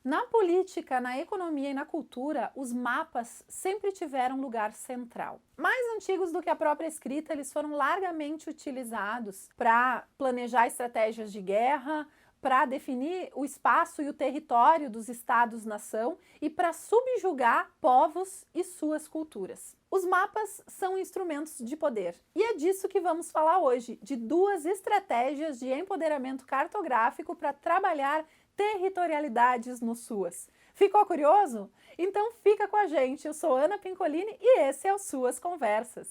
Na política, na economia e na cultura, os mapas sempre tiveram lugar central. Mais antigos do que a própria escrita, eles foram largamente utilizados para planejar estratégias de guerra, para definir o espaço e o território dos estados-nação e para subjugar povos e suas culturas. Os mapas são instrumentos de poder e é disso que vamos falar hoje, de duas estratégias de empoderamento cartográfico para trabalhar territorialidades no SUAS. Ficou curioso? Então fica com a gente, eu sou Ana Pincolini e esse é o SUAS Conversas.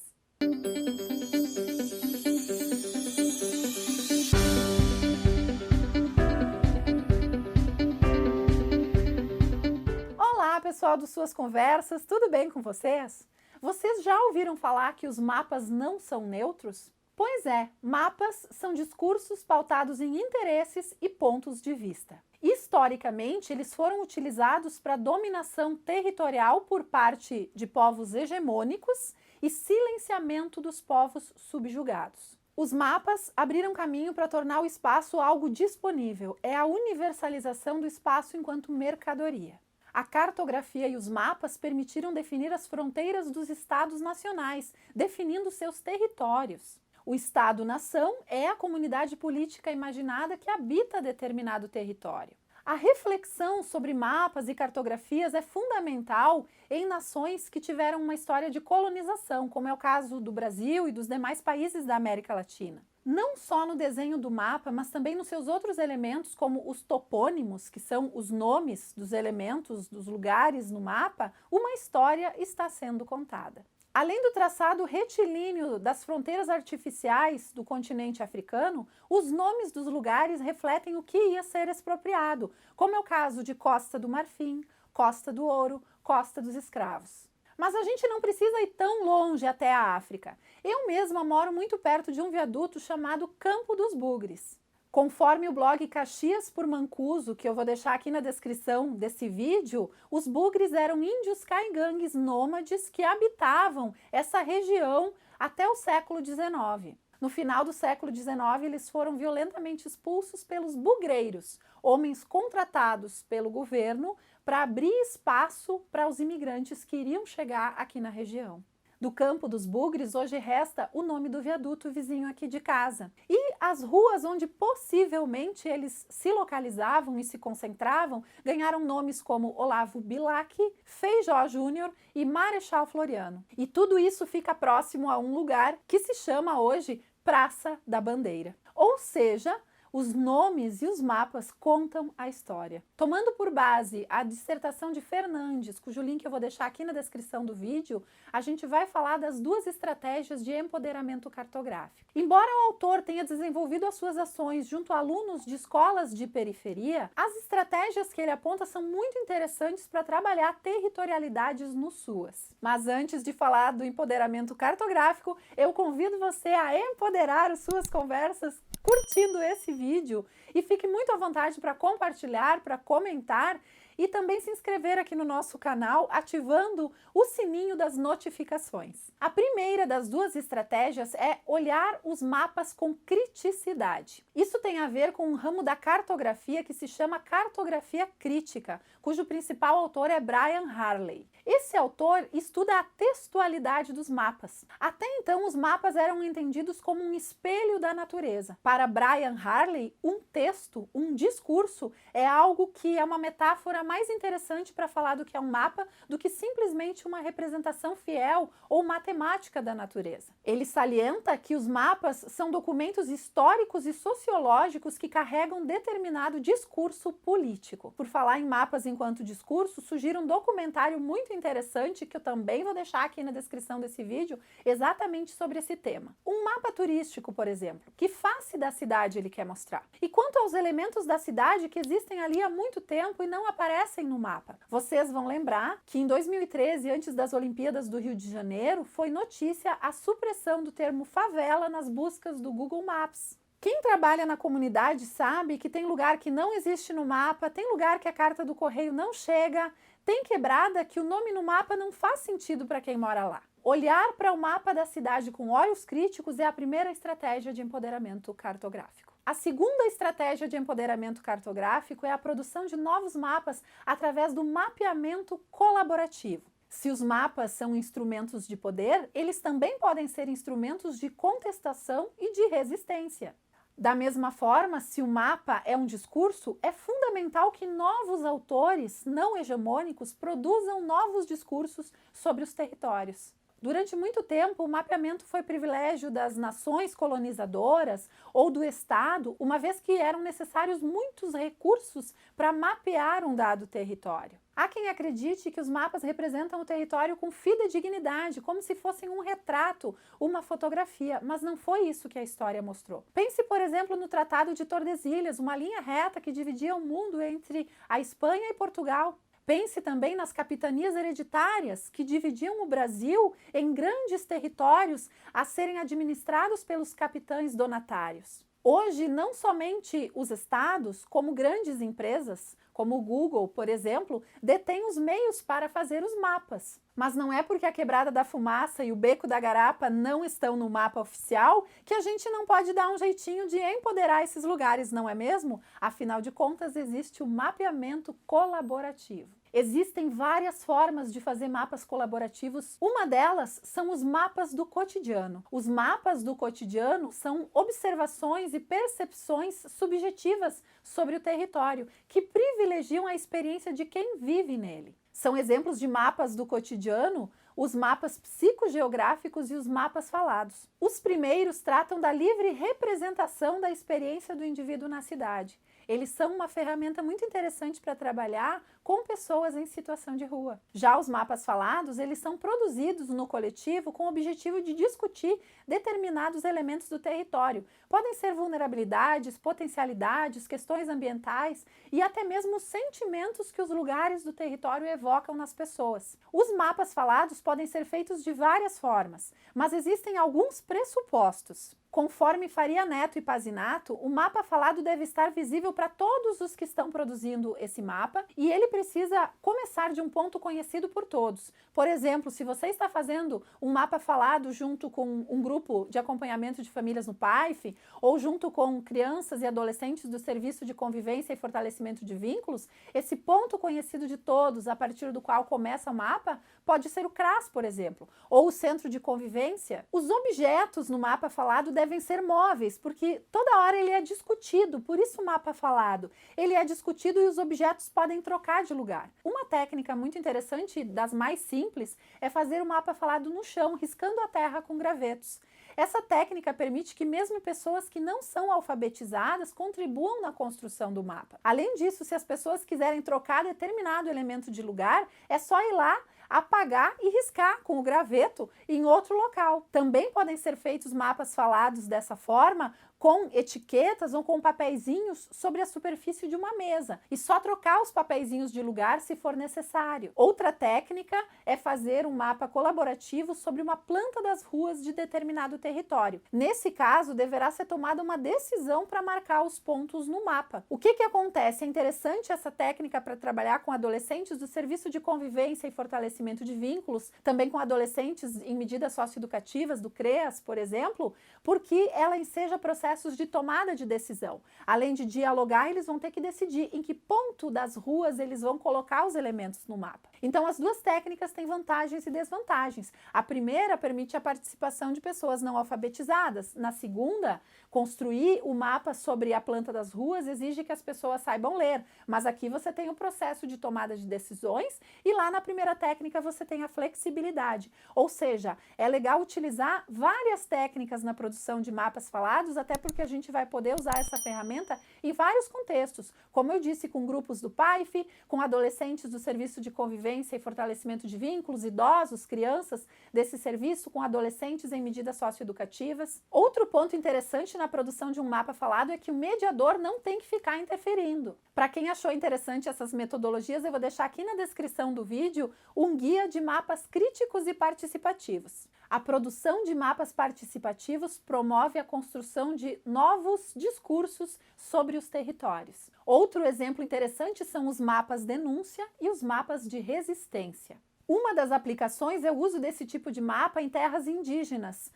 Olá pessoal do SUAS Conversas, tudo bem com vocês? Vocês já ouviram falar que os mapas não são neutros? Pois é, mapas são discursos pautados em interesses e pontos de vista. Historicamente, eles foram utilizados para dominação territorial por parte de povos hegemônicos e silenciamento dos povos subjugados. Os mapas abriram caminho para tornar o espaço algo disponível. É a universalização do espaço enquanto mercadoria. A cartografia e os mapas permitiram definir as fronteiras dos estados nacionais, definindo seus territórios. O Estado-nação é a comunidade política imaginada que habita determinado território. A reflexão sobre mapas e cartografias é fundamental em nações que tiveram uma história de colonização, como é o caso do Brasil e dos demais países da América Latina. Não só no desenho do mapa, mas também nos seus outros elementos, como os topônimos, que são os nomes dos elementos, dos lugares no mapa, uma história está sendo contada. Além do traçado retilíneo das fronteiras artificiais do continente africano, os nomes dos lugares refletem o que ia ser expropriado, como é o caso de Costa do Marfim, Costa do Ouro, Costa dos Escravos. Mas a gente não precisa ir tão longe até a África. Eu mesma moro muito perto de um viaduto chamado Campo dos Bugres. Conforme o blog Caxias por Mancuso, que eu vou deixar aqui na descrição desse vídeo, os bugres eram índios caigangues nômades que habitavam essa região até o século XIX. No final do século XIX, eles foram violentamente expulsos pelos bugreiros, homens contratados pelo governo para abrir espaço para os imigrantes que iriam chegar aqui na região. Do Campo dos Bugres, hoje resta o nome do viaduto vizinho aqui de casa. E as ruas onde possivelmente eles se localizavam e se concentravam ganharam nomes como Olavo Bilac, Feijó Júnior e Marechal Floriano. E tudo isso fica próximo a um lugar que se chama hoje Praça da Bandeira. Ou seja, os nomes e os mapas contam a história. Tomando por base a dissertação de Fernandes, cujo link eu vou deixar aqui na descrição do vídeo, a gente vai falar das duas estratégias de empoderamento cartográfico. Embora o autor tenha desenvolvido as suas ações junto a alunos de escolas de periferia, as estratégias que ele aponta são muito interessantes para trabalhar territorialidades no SUAS. Mas antes de falar do empoderamento cartográfico, eu convido você a empoderar as suas conversas curtindo esse vídeo e fique muito à vontade para compartilhar, para comentar e também se inscrever aqui no nosso canal ativando o sininho das notificações. A primeira das duas estratégias é olhar os mapas com criticidade. Isso tem a ver com um ramo da cartografia que se chama cartografia crítica, cujo principal autor é Brian Harley. Esse autor estuda a textualidade dos mapas. Até então, os mapas eram entendidos como um espelho da natureza. Para Brian Harley, um texto, um discurso, é algo que é uma metáfora mais interessante para falar do que é um mapa do que simplesmente uma representação fiel ou matemática da natureza. Ele salienta que os mapas são documentos históricos e sociológicos que carregam determinado discurso político. Por falar em mapas enquanto discurso, sugiro um documentário muito interessante que eu também vou deixar aqui na descrição desse vídeo, exatamente sobre esse tema. Um mapa turístico, por exemplo, que face da cidade ele quer mostrar. E quanto aos elementos da cidade que existem ali há muito tempo e não aparecem no mapa. Vocês vão lembrar que em 2013, antes das Olimpíadas do Rio de Janeiro, foi notícia a supressão do termo favela nas buscas do Google Maps. Quem trabalha na comunidade sabe que tem lugar que não existe no mapa, tem lugar que a carta do correio não chega, tem quebrada que o nome no mapa não faz sentido para quem mora lá. Olhar para o mapa da cidade com olhos críticos é a primeira estratégia de empoderamento cartográfico. A segunda estratégia de empoderamento cartográfico é a produção de novos mapas através do mapeamento colaborativo. Se os mapas são instrumentos de poder, eles também podem ser instrumentos de contestação e de resistência. Da mesma forma, se o mapa é um discurso, é fundamental que novos autores não hegemônicos produzam novos discursos sobre os territórios. Durante muito tempo, o mapeamento foi privilégio das nações colonizadoras ou do Estado, uma vez que eram necessários muitos recursos para mapear um dado território. Há quem acredite que os mapas representam o território com fidedignidade, como se fossem um retrato, uma fotografia, mas não foi isso que a história mostrou. Pense, por exemplo, no Tratado de Tordesilhas, uma linha reta que dividia o mundo entre a Espanha e Portugal. Pense também nas capitanias hereditárias, que dividiam o Brasil em grandes territórios a serem administrados pelos capitães donatários. Hoje, não somente os estados, como grandes empresas, como o Google, por exemplo, detêm os meios para fazer os mapas. Mas não é porque a Quebrada da Fumaça e o Beco da Garapa não estão no mapa oficial que a gente não pode dar um jeitinho de empoderar esses lugares, não é mesmo? Afinal de contas, existe o mapeamento colaborativo. Existem várias formas de fazer mapas colaborativos. Uma delas são os mapas do cotidiano. Os mapas do cotidiano são observações e percepções subjetivas sobre o território, que privilegiam a experiência de quem vive nele. São exemplos de mapas do cotidiano os mapas psicogeográficos e os mapas falados. Os primeiros tratam da livre representação da experiência do indivíduo na cidade. Eles são uma ferramenta muito interessante para trabalhar com pessoas em situação de rua. Já os mapas falados, eles são produzidos no coletivo com o objetivo de discutir determinados elementos do território. Podem ser vulnerabilidades, potencialidades, questões ambientais e até mesmo sentimentos que os lugares do território evocam nas pessoas. Os mapas falados podem ser feitos de várias formas, mas existem alguns pressupostos. Conforme Faria Neto e Pazinato, o mapa falado deve estar visível para todos os que estão produzindo esse mapa e ele precisa começar de um ponto conhecido por todos. Por exemplo, se você está fazendo um mapa falado junto com um grupo de acompanhamento de famílias no PAIF ou junto com crianças e adolescentes do Serviço de Convivência e Fortalecimento de Vínculos, esse ponto conhecido de todos, a partir do qual começa o mapa, pode ser o CRAS, por exemplo, ou o Centro de Convivência. Os objetos no mapa falado devem ser móveis, porque toda hora ele é discutido, por isso o mapa falado. Ele é discutido e os objetos podem trocar de lugar. Uma técnica muito interessante, das mais simples, é fazer o mapa falado no chão, riscando a terra com gravetos. Essa técnica permite que mesmo pessoas que não são alfabetizadas contribuam na construção do mapa. Além disso, se as pessoas quiserem trocar determinado elemento de lugar, é só ir lá, apagar e riscar com o graveto em outro local. Também podem ser feitos mapas falados dessa forma, com etiquetas ou com papeizinhos sobre a superfície de uma mesa e só trocar os papeizinhos de lugar se for necessário. Outra técnica é fazer um mapa colaborativo sobre uma planta das ruas de determinado território. Nesse caso, deverá ser tomada uma decisão para marcar os pontos no mapa. O que acontece? É interessante essa técnica para trabalhar com adolescentes do Serviço de Convivência e Fortalecimento de Vínculos, também com adolescentes em medidas socioeducativas, do CREAS, por exemplo, porque ela enseja processos de tomada de decisão. Além de dialogar, eles vão ter que decidir em que ponto das ruas eles vão colocar os elementos no mapa. Então, as duas técnicas têm vantagens e desvantagens. A primeira permite a participação de pessoas não alfabetizadas. Na segunda, construir o mapa sobre a planta das ruas exige que as pessoas saibam ler. Mas aqui você tem o processo de tomada de decisões e lá na primeira técnica você tem a flexibilidade. Ou seja, é legal utilizar várias técnicas na produção de mapas falados, até porque a gente vai poder usar essa ferramenta em vários contextos. Como eu disse, com grupos do PAIF, com adolescentes do Serviço de Convivência e Fortalecimento de Vínculos, idosos, crianças desse serviço, com adolescentes em medidas socioeducativas. Outro ponto interessante na produção de um mapa falado é que o mediador não tem que ficar interferindo. Para quem achou interessante essas metodologias, eu vou deixar aqui na descrição do vídeo um guia de mapas críticos e participativos. A produção de mapas participativos promove a construção de novos discursos sobre os territórios. Outro exemplo interessante são os mapas denúncia e os mapas de resistência. Uma das aplicações é o uso desse tipo de mapa em terras indígenas,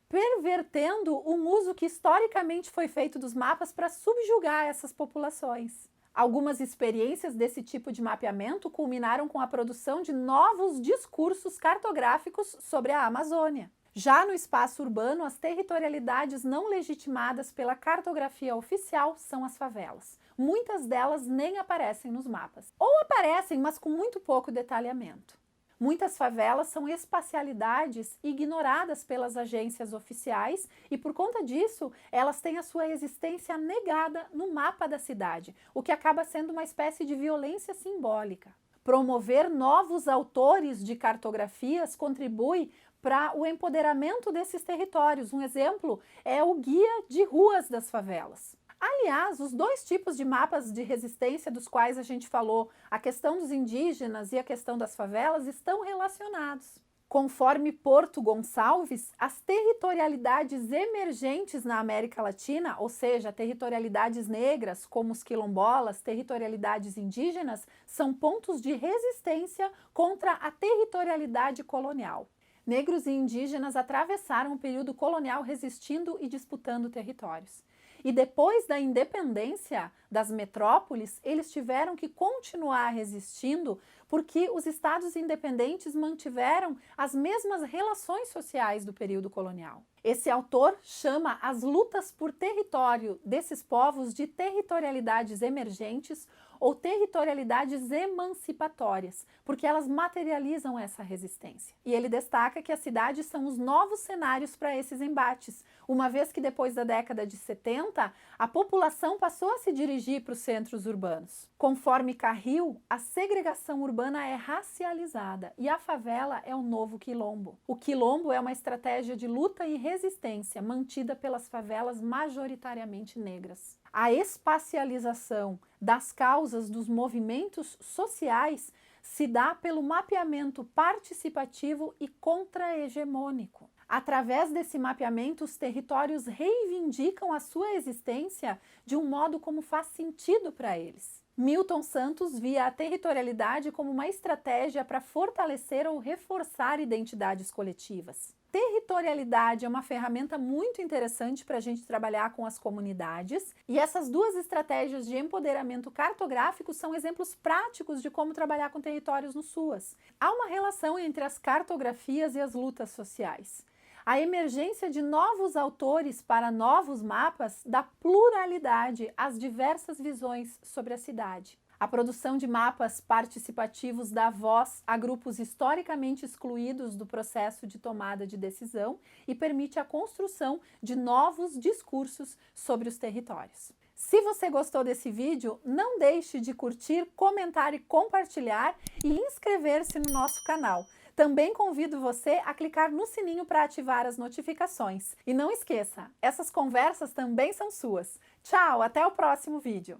pervertendo um uso que historicamente foi feito dos mapas para subjugar essas populações. Algumas experiências desse tipo de mapeamento culminaram com a produção de novos discursos cartográficos sobre a Amazônia. Já no espaço urbano, as territorialidades não legitimadas pela cartografia oficial são as favelas. Muitas delas nem aparecem nos mapas. Ou aparecem, mas com muito pouco detalhamento. Muitas favelas são espacialidades ignoradas pelas agências oficiais e, por conta disso, elas têm a sua existência negada no mapa da cidade, o que acaba sendo uma espécie de violência simbólica. Promover novos autores de cartografias contribui para o empoderamento desses territórios. Um exemplo é o Guia de Ruas das Favelas. Aliás, os dois tipos de mapas de resistência dos quais a gente falou, a questão dos indígenas e a questão das favelas, estão relacionados. Conforme Porto Gonçalves, as territorialidades emergentes na América Latina, ou seja, territorialidades negras, como os quilombolas, territorialidades indígenas, são pontos de resistência contra a territorialidade colonial. Negros e indígenas atravessaram o período colonial resistindo e disputando territórios. E depois da independência das metrópoles, eles tiveram que continuar resistindo porque os estados independentes mantiveram as mesmas relações sociais do período colonial. Esse autor chama as lutas por território desses povos de territorialidades emergentes ou territorialidades emancipatórias, porque elas materializam essa resistência. E ele destaca que as cidades são os novos cenários para esses embates, uma vez que depois da década de 70, a população passou a se dirigir para os centros urbanos. Conforme Carril, a segregação urbana é racializada e a favela é o novo quilombo. O quilombo é uma estratégia de luta e resistência mantida pelas favelas majoritariamente negras. A espacialização das causas dos movimentos sociais se dá pelo mapeamento participativo e contra-hegemônico. Através desse mapeamento, os territórios reivindicam a sua existência de um modo como faz sentido para eles. Milton Santos via a territorialidade como uma estratégia para fortalecer ou reforçar identidades coletivas. Territorialidade é uma ferramenta muito interessante para a gente trabalhar com as comunidades, e essas duas estratégias de empoderamento cartográfico são exemplos práticos de como trabalhar com territórios no SUAS. Há uma relação entre as cartografias e as lutas sociais. A emergência de novos autores para novos mapas dá pluralidade às diversas visões sobre a cidade. A produção de mapas participativos dá voz a grupos historicamente excluídos do processo de tomada de decisão e permite a construção de novos discursos sobre os territórios. Se você gostou desse vídeo, não deixe de curtir, comentar e compartilhar e inscrever-se no nosso canal. Também convido você a clicar no sininho para ativar as notificações. E não esqueça, essas conversas também são suas. Tchau, até o próximo vídeo!